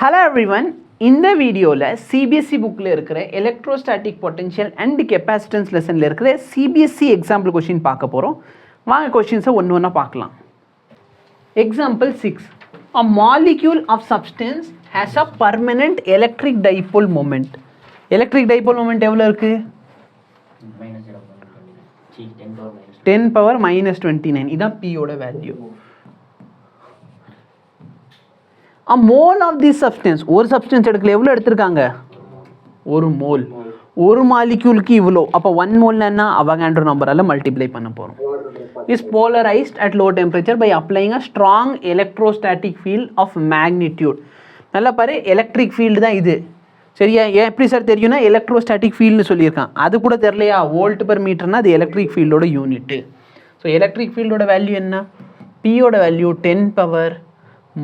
Hello everyone. இந்த வீடியோவில் CBSE புக்கில் இருக்கிற எலக்ட்ரோஸ்டாட்டிக் பொட்டன்ஷியல் அண்ட் கெப்பாசிட்டன்ஸ் லெசனில் இருக்கிற சிபிஎஸ்சி எக்ஸாம்பிள் கொஷின் பார்க்க போகிறோம். வாங்க கொஷின்ஸை ஒன்று ஒன்றா பார்க்கலாம். Example 6. A molecule of substance has a permanent electric dipole moment. Electric dipole moment எவ்வளோ இருக்குது? 10 power minus 29. இதான் Pயோட value. A mole of this substance, ஒரு சப்ஸ்டன்ஸ் எடுக்கல, எவ்வளோ எடுத்திருக்காங்க? ஒரு மோல். ஒரு மாலிக்யூலுக்கு இவ்வளோ. அப்போ 1 மோல்னா என்ன? அவகாட்ரோ நம்பரால் மல்டிப்ளை பண்ண போகிறோம். Is polarised at low temperature by applying a strong electrostatic field of magnitude. நல்லா பாரு, எலக்ட்ரிக் ஃபீல்டு தான் இது. சரியா? எப்படி சார் தெரியும்னா எலக்ட்ரோஸ்டாட்டிக் ஃபீல்டுன்னு சொல்லியிருக்கான். அது கூட தெரியலையா? வோல்ட் பெர் மீட்டர்னா அது எலக்ட்ரிக் ஃபீல்டோட யூனிட்டு. ஸோ எலக்ட்ரிக் ஃபீல்டோட வேல்யூ என்ன? பியோட value 10 power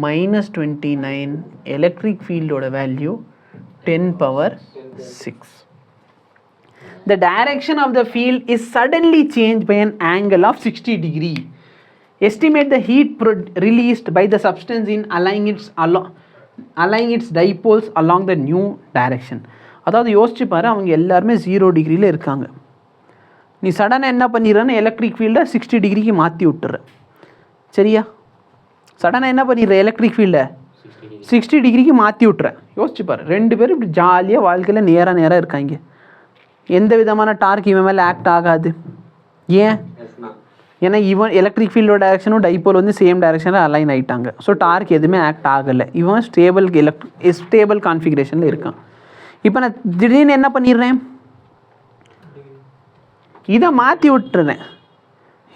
minus 29, electric field oda value 10 power 6. The direction of the field is suddenly changed by an angle of 60 degree. Estimate the heat released by the substance in aligning its dipoles along the new direction. அதாவது யோசிச்சு பாரு, அவங்க எல்லாருமே 0 டிகிரியில் இருக்காங்க. நீ சடனாக என்ன பண்ணிடுறேன்னு எலக்ட்ரிக் ஃபீல்டை 60 டிகிரிக்கு மாற்றி விட்டுற. சரியா? சடனாக என்ன பண்ணிடுற? எலக்ட்ரிக் ஃபீல்டை 60 டிகிரிக்கு மாற்றி விட்டுறேன். யோசிச்சுப்பார், ரெண்டு பேரும் இப்படி ஜாலியாக வாழ்க்கையில் நேராக இருக்காங்க. எந்த விதமான டார்க் இவன் மேலே ஆக்ட் ஆகாது. ஏன்? ஏன்னா இவன் எலக்ட்ரிக் ஃபீல்டோட டைரக்ஷனும் டைப்போல் வந்து சேம் டைரக்ஷனில் அலைன் ஆகிட்டாங்க. ஸோ டார்க் எதுவுமே ஆக்ட் ஆகலை. இவன் ஸ்டேபிள் கான்ஃபிகரேஷனில் இருக்கான். இப்போ நான் திடீர்னு என்ன பண்ணிடுறேன்? இதை மாற்றி விட்டுறேன்.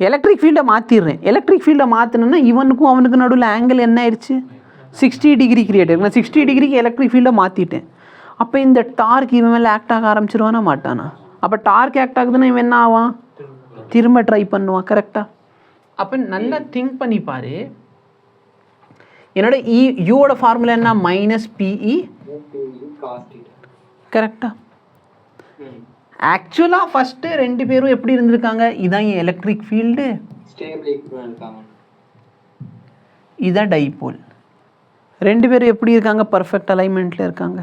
எலக்ட்ரிக் ஃபீல்டை மாற்றிடுறேன். எலக்ட்ரிக் ஃபீல்டை மாற்றினேன்னா இவனுக்கும் அவனுக்கு நடுவில் ஆங்கிள் என்ன ஆயிடுச்சு? 60 டிகிரி கிரியேட் ஆகிருக்கு. நான் 60 டிகிரிக்கு எலக்ட்ரிக் ஃபீல்டை மாற்றிட்டேன். அப்போ இந்த டார்க் இவன் மேலே ஆக்ட் ஆக ஆரம்பிச்சிருவானா மாட்டானா? அப்போ டார்க் ஆக்ட் ஆகுதுன்னா இவன் என்ன ஆவான்? திரும்ப ட்ரை பண்ணுவான். கரெக்டாக? அப்போ நல்லா திங்க் பண்ணி பாரு. என்னோட யூவோட ஃபார்முலா என்ன? -PE. கரெக்டாக? ஆக்சுவலாக ஃபஸ்ட்டு ரெண்டு பேரும் எப்படி இருந்திருக்காங்க? இதான் என் எலக்ட்ரிக் ஃபீல்டு, இதான் டைபோல். ரெண்டு பேரும் எப்படி இருக்காங்க? பர்ஃபெக்ட் அலைன்மெண்ட்டில் இருக்காங்க.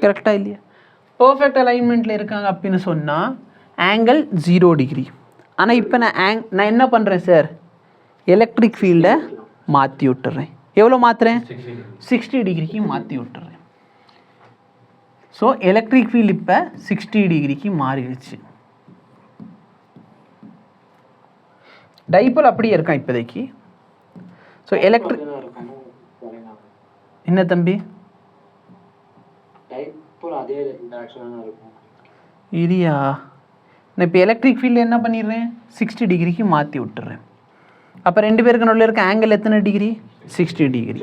கரெக்டாக இல்லையா? பர்ஃபெக்ட் அலைன்மெண்ட்டில் இருக்காங்க அப்படின்னு சொன்னால் ஆங்கிள் 0 டிகிரி. ஆனால் இப்போ நான் என்ன பண்ணுறேன் சார்? எலக்ட்ரிக் ஃபீல்டை மாற்றி விட்டுறேன். எவ்வளோ மாற்றுறேன்? 60 டிகிரிக்கு மாற்றி விட்டுறேன். ஸோ எலக்ட்ரிக் ஃபீல்டு இப்போ 60 டிகிரிக்கு மாறிடுச்சு. டைபோல் அப்படியே இருக்கான் இப்போதைக்கு. ஸோ எலக்ட்ரிக் என்ன தம்பி? இரியா, நான் இப்போ எலக்ட்ரிக் ஃபீல்டு என்ன பண்ணிடுறேன்? 60 டிகிரிக்கு மாற்றி விட்டுறேன். அப்போ ரெண்டு பேருக்கு நடுவில் இருக்க ஆங்கிள் எத்தனை டிகிரி? 60 டிகிரி.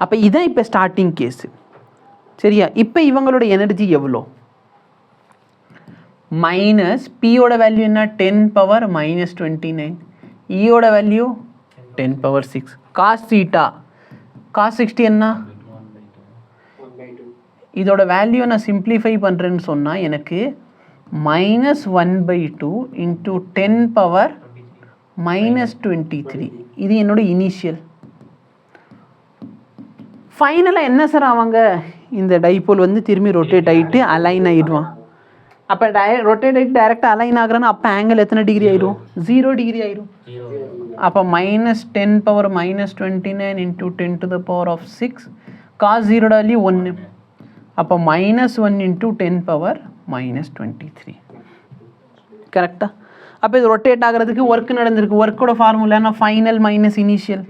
அப்போ இதான் இப்போ ஸ்டார்டிங் கேஸு. சரியா? இப்போ இவங்களோட எனர்ஜி எவ்வளோ? மைனஸ் பியோட வேல்யூ என்ன? 10 power minus 29. ஈயோட value 10 power 6. Cos theta cos 60 என்ன? இதோட வேல்யூ நான் சிம்பிளிஃபை பண்ணுறேன்னு சொன்னால் எனக்கு -1/2 இன்ட்டு 10 power minus 23. இது என்னோட இனிஷியல். ஃபைனலாக என்ன சார் ஆவாங்க? இந்த டைபோல் வந்து திரும்பி ரொட்டேட் ஆகிட்டு அலைன் ஆகிடுவான். அப்போ ரொட்டேட் ஆகிட்டு டைரெக்டாக அலைன் ஆகுறான்னா அப்போ ஆங்கிள் எத்தனை டிகிரி ஆகிடும்? 0 டிகிரி ஆகிடும். அப்போ -10 power minus 29 into 10 to the power of 6. Cos 0 value 1. அப்போ -1 இன்ட்டு 10 power minus 23. கரெக்டாக? அப்போ இது ரொட்டேட் ஆகிறதுக்கு ஒர்க் நடந்திருக்கு. ஒர்க்கோட ஃபார்முலானா final minus initial.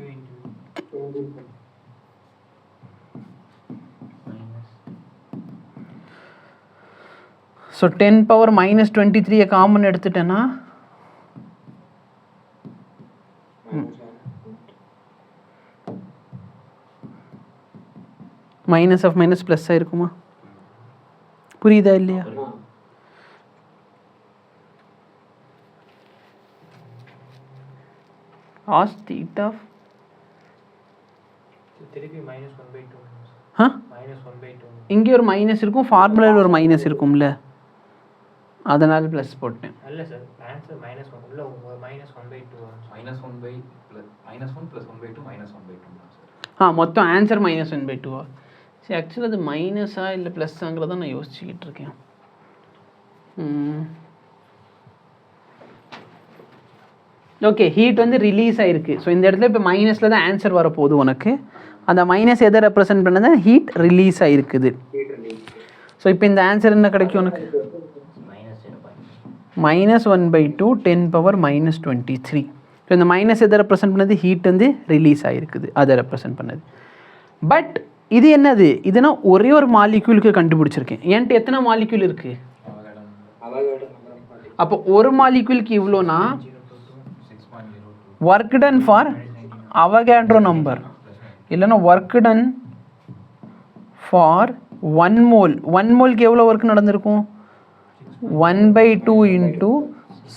So 10 power minus 23 common எடுத்துட்டேன்னா மைனஸ் ஆஃப் மைனஸ் ப்ளஸ் ஆகிருக்குமா? புரியுதா இல்லையா? காஸ் தீட்டா இங்கே ஒரு மைனஸ் இருக்கும், ஃபார்முலாவில் ஒரு மைனஸ் இருக்கும்ல, அதனால் ப்ளஸ் போட்டேன். இல்லை சார், ஆன்சர் -1 உள்ள -1/2 -1 + 1/2 -1/2 மொத்தம் ஆன்சர் -1/2. சரி ஆக்சுவலாக அது மைனஸா இல்லை ப்ளஸ்ஸாங்கிறத நான் யோசிச்சுக்கிட்டு இருக்கேன். ஓகே, ஹீட் வந்து ரிலீஸ் ஆகிருக்கு. ஸோ இந்த இடத்துல இப்போ மைனஸில் தான் ஆன்சர் வரப்போகுது உனக்கு. அந்த மைனஸ் எதை ரெப்ரசென்ட் பண்ணது? ஹீட் ரிலீஸ் ஆகிருக்குது. ஸோ இப்போ இந்த ஆன்சர் என்ன கிடைக்கும் உனக்கு? -1/2 10⁻−23. ஸோ இந்த மைனஸ் எதை ரெப்ரசென்ட் பண்ணது? ஹீட் வந்து ரிலீஸ் ஆகிருக்குது, அதை ரெப்ரசென்ட் பண்ணது. பட் இது என்னது? இதுனா ஒரே ஒரு மாலிக்யூலுக்கு கண்டுபிடிச்சிருக்கேன். என்கிட்ட எத்தனை மாலிக்யூல் இருக்குது? அப்போ ஒரு மாலிக்யூலுக்கு இவ்வளோனா work done for Avogadro number, இல்லைன்னா ஒர்க் டன் ஃபார் 1 mole. 1 moleக்கு எவ்வளோ ஒர்க் நடந்திருக்கும்? 1/2 ×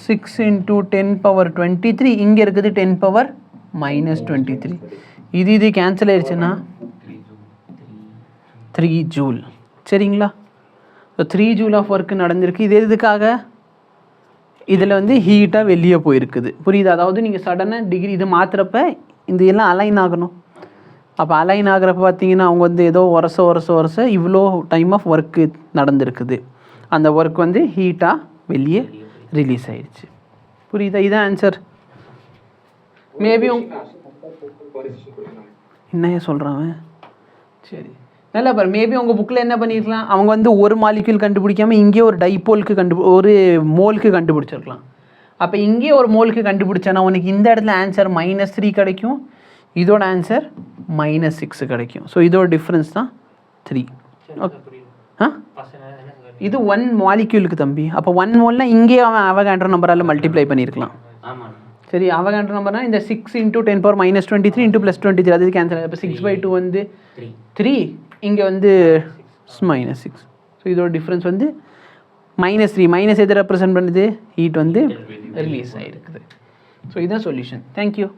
6 × 10⁻23. இங்கே இருக்குது 10⁻−23. இது கேன்சல் ஆயிடுச்சுன்னா 3 ஜூல். சரிங்களா? ஸோ 3 ஜூல் ஆஃப் ஒர்க் நடந்திருக்கு. இது எதுக்காக? இதில் வந்து ஹீட்டாக வெளியே போயிருக்குது. புரியுது? அதாவது நீங்கள் சடனாக டிகிரி இது மாற்றுறப்ப இந்த எல்லாம் அலைன் ஆகணும். அப்போ அலைன் ஆகிறப்ப பார்த்தீங்கன்னா அவங்க வந்து ஏதோ உரச இவ்வளோ டைம் ஆஃப் ஒர்க்கு நடந்திருக்குது. அந்த ஒர்க் வந்து ஹீட்டாக வெளியே ரிலீஸ் ஆயிடுச்சு. புரியுதா? இதுதான் ஆன்சர். மேபி என்ன சொல்கிறான்? சரி, நல்லா பாரு. மேபி உங்கள் புக்கில் என்ன பண்ணியிருக்கலாம், அவங்க வந்து ஒரு மாலிக்யூல் கண்டுபிடிக்காமல் இங்கே ஒரு டைப்போலுக்கு ஒரு மோலுக்கு கண்டுபிடிச்சிருக்கலாம். அப்போ இங்கே ஒரு மோலுக்கு கண்டுபிடிச்சானா உனக்கு இந்த இடத்துல ஆன்சர் -3 கிடைக்கும், இதோட ஆன்சர் -6 கிடைக்கும். ஸோ இதோட டிஃப்ரென்ஸ் தான் 3. இது 1 மாலிக்யூலுக்கு தம்பி. அப்போ 1 மோல்னால் இங்கே அவன் அவகாட்ரோ நம்பரால் மல்டிப்ளை பண்ணியிருக்கலாம். சரி, அவகாட்ரோ நம்பர்னா இந்த 6 × 10⁻−23 × +23, அது கேன்சல். இப்போ 6/2 வந்து 3, இங்கே வந்து -6. ஸோ இதோட டிஃப்ரென்ஸ் வந்து -3. மைனஸ் எதை ரெப்ரசென்ட் பண்ணுது? ஹீட் வந்து ரிலீஸ் ஆகிருக்குது. ஸோ இதுதான் சொல்யூஷன். தேங்க்யூ.